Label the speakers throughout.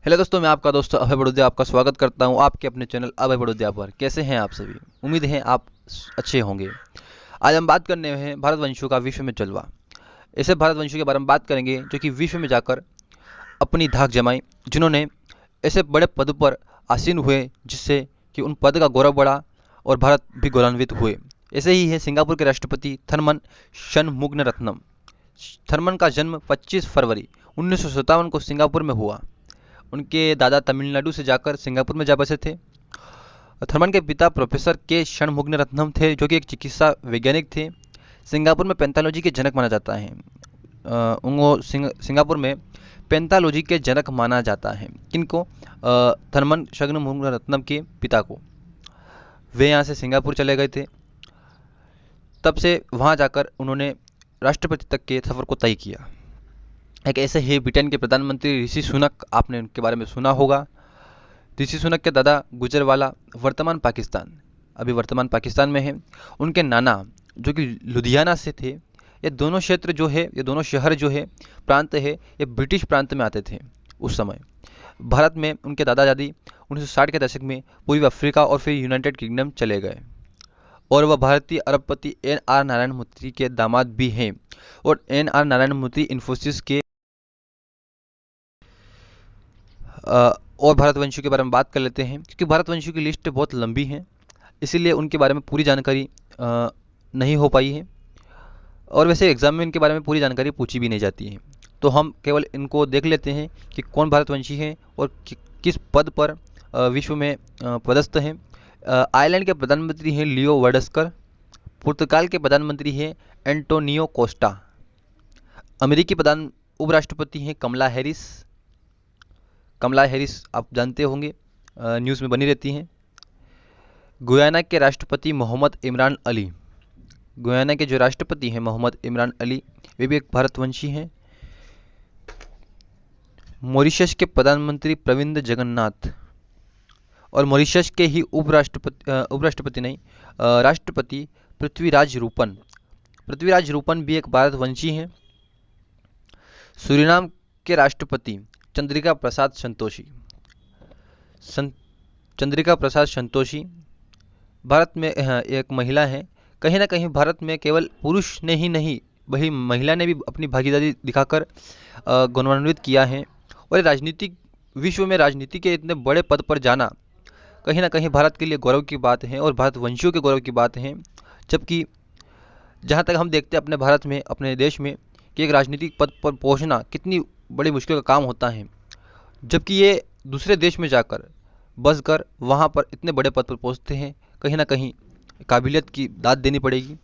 Speaker 1: Hello दोस्तों, मैं आपका दोस्त अभय बड़ोदिया आपका स्वागत करता हूं आपके अपने चैनल अभय बड़ोदिया पर। कैसे हैं आप सभी? उम्मीद है आप अच्छे होंगे। आज हम बात करने हैं भारतवंशियों का विश्व में जलवा। ऐसे भारतवंशियों के बारे में बात करेंगे जो कि विश्व में जाकर अपनी धाक जमाई, जिन्होंने ऐसे बड़े पद पर आसीन हुए जिससे कि उन पद का गौरव बढ़ा और भारत भी गौरवान्वित हुए। ऐसे ही है सिंगापुर के राष्ट्रपति थरमन शनमुगनरत्नम। थरमन का जन्म 25 फरवरी 1957 को सिंगापुर में हुआ। उनके दादा तमिलनाडु से जाकर सिंगापुर में जा बसे थे। थर्मन के पिता प्रोफेसर के षणमुगनरत्नम थे, जो कि एक चिकित्सा वैज्ञानिक थे। सिंगापुर में पेंथालॉजी के जनक माना जाता है। उनको सिंगापुर में पेंथालॉजी के जनक माना जाता है। किनको? थर्मन षणमुगनरत्नम के पिता को। वे यहाँ से सिंगापुर चले गए थे। तब से वहाँ जाकर उन्होंने राष्ट्रपति तक के सफ़र को तय किया। एक ऐसे ही ब्रिटेन के प्रधानमंत्री ऋषि सुनक, आपने उनके बारे में सुना होगा। ऋषि सुनक के दादा गुजरवाला वर्तमान पाकिस्तान, अभी वर्तमान पाकिस्तान में है। उनके नाना जो कि लुधियाना से थे। ये दोनों क्षेत्र जो है, ये दोनों शहर जो है, प्रांत है, ये ब्रिटिश प्रांत में आते थे उस समय। भारत में उनके दादा दादी 1960 के दशक में पूर्वी अफ्रीका और फिर यूनाइटेड किंगडम चले गए। और वह भारतीय अरबपति एन आर नारायण मूर्ति के दामाद भी हैं। और एन आर नारायण मूर्ति इन्फोसिस के और भारतवंशियों के बारे में बात कर लेते हैं, क्योंकि भारतवंशियों की लिस्ट बहुत लंबी है, इसीलिए उनके बारे में पूरी जानकारी नहीं हो पाई है। और वैसे एग्जाम में इनके बारे में पूरी जानकारी पूछी भी नहीं जाती है। तो हम केवल इनको देख लेते हैं कि कौन भारतवंशी है और किस पद पर विश्व में पदस्थ हैं। आयरलैंड के प्रधानमंत्री हैं लियो वार्डस्कर। पुर्तगाल के प्रधानमंत्री हैं एंटोनियो कोस्टा। अमेरिकी प्रधान उपराष्ट्रपति हैं कमला हैरिस। कमला हैरिस आप जानते होंगे, न्यूज़ में बनी रहती हैं। गुयाना के राष्ट्रपति मोहम्मद इमरान अली। गुयाना के जो राष्ट्रपति हैं मोहम्मद इमरान अली, वे भी एक भारतवंशी हैं। मॉरिशस के प्रधानमंत्री प्रविंद जगन्नाथ। और मॉरिशस के ही उपराष्ट्रपति नहीं, राष्ट्रपति पृथ्वीराज रूपन। पृथ्वीराज रूपन भी एक भारतवंशी हैं। सूरीनाम के राष्ट्रपति चंद्रिका प्रसाद संतोषी। चंद्रिका प्रसाद संतोषी भारत में एक महिला है। कहीं ना कहीं भारत में केवल पुरुष ने ही नहीं, वही महिला ने भी अपनी भागीदारी दिखाकर गौरवान्वित किया है। और राजनीतिक विश्व में राजनीति के इतने बड़े पद पर जाना कहीं ना कहीं भारत के लिए गौरव की बात है और भारतवंशियों के गौरव की बात है। जबकि जहाँ तक हम देखते हैं अपने भारत में, अपने देश में, कि एक राजनीतिक पद पर पहुँचना कितनी बड़ी मुश्किल का काम होता है, जबकि ये दूसरे देश में जाकर बस कर वहाँ पर इतने बड़े पद पर पहुँचते हैं। कहीं ना कहीं काबिलियत की दाद देनी पड़ेगी।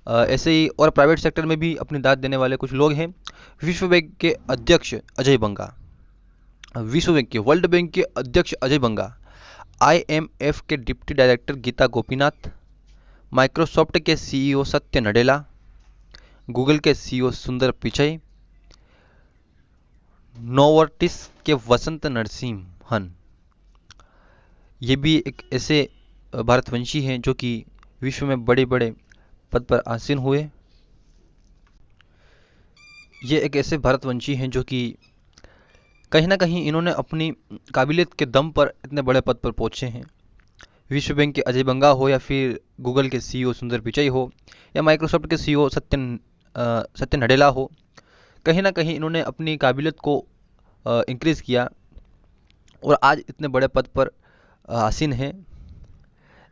Speaker 1: ऐसे ही और प्राइवेट सेक्टर में भी अपनी दाद देने वाले कुछ लोग हैं। विश्व बैंक के अध्यक्ष अजय बंगा। विश्व बैंक के, वर्ल्ड बैंक के अध्यक्ष अजय बंगा। IMF के deputy director Gita Gopinath. Microsoft के CEO सत्य नडेला। गूगल के CEO सुंदर पिचई। नोवर्टिस के वसंत नरसिम्हन। ये भी एक ऐसे भारतवंशी हैं जो कि विश्व में बड़े बड़े पद पर आसीन हुए। ये एक ऐसे भारतवंशी हैं जो कि कहीं ना कहीं इन्होंने अपनी काबिलियत के दम पर इतने बड़े पद पर पहुँचे हैं। विश्व बैंक के अजय बंगा हो, या फिर गूगल के CEO सुंदर पिचई हो, या माइक्रोसॉफ्ट के CEO सत्य नडेला हो, कहीं ना कहीं इन्होंने अपनी काबिलियत को इंक्रीज़ किया और आज इतने बड़े पद पर आसीन हैं।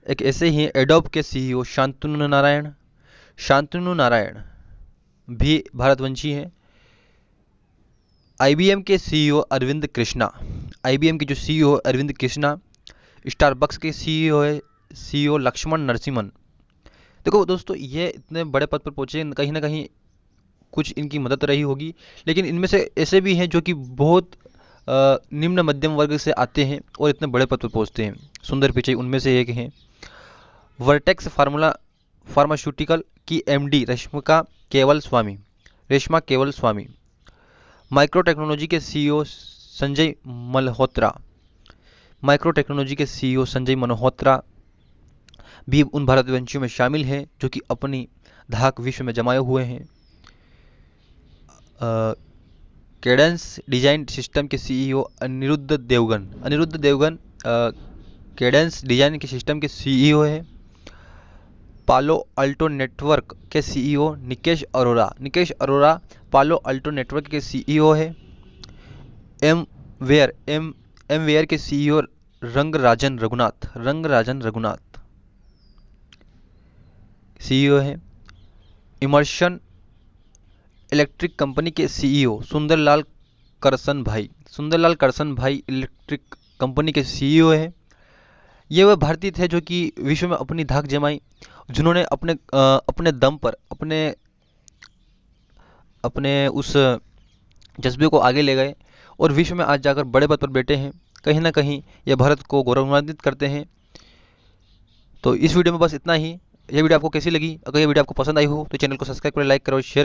Speaker 1: एक ऐसे ही एडोब के CEO शांतनु नारायण। शांतनु नारायण भी भारतवंशी हैं। IBM के CEO अरविंद कृष्णा। IBM के जो CEO अरविंद कृष्णा। स्टारबक्स के CEO लक्ष्मण नरसिम्हन। देखो दोस्तों, ये इतने बड़े पद पर पहुंचे, कहीं ना कहीं कुछ इनकी मदद रही होगी, लेकिन इनमें से ऐसे भी हैं जो कि बहुत निम्न मध्यम वर्ग से आते हैं और इतने बड़े पद पर पहुंचते हैं। सुंदर पिचई उनमें से एक हैं। वर्टेक्स फार्मास्यूटिकल की MD रेशमा केवल स्वामी। माइक्रो टेक्नोलॉजी के CEO Sanjay Malhotra. Micro technology के CEO संजय मल्होत्रा भी उन भारतवंशियों में शामिल हैं जो कि अपनी धाक विश्व में जमाए हुए हैं। कैडेंस डिजाइन सिस्टम के CEO Anirudh Devgan Cadence design के सिस्टम के सीईओ है। पालो अल्टो नेटवर्क के CEO Nikesh Arora Palo Alto network के सीईओ है। एम वेयर के सीईओ रंगराजन रघुनाथ सीईओ है। इमर्शन इलेक्ट्रिक कंपनी के CEO Sunderlal Karsan Bhai electric company के सीईओ है। ये वह भारतीय थे जो कि विश्व में अपनी धाक जमाई, जिन्होंने अपने दम पर अपने उस जज्बे को आगे ले गए और विश्व में आज जाकर बड़े पद पर बैठे हैं। कहीं ना कहीं ये भारत को गौरवान्वित करते हैं। तो इस वीडियो में बस इतना ही। यह वीडियो आपको कैसी लगी? अगर ये वीडियो आपको पसंद आई हो तो चैनल को सब्सक्राइब करें, लाइक करो, शेयर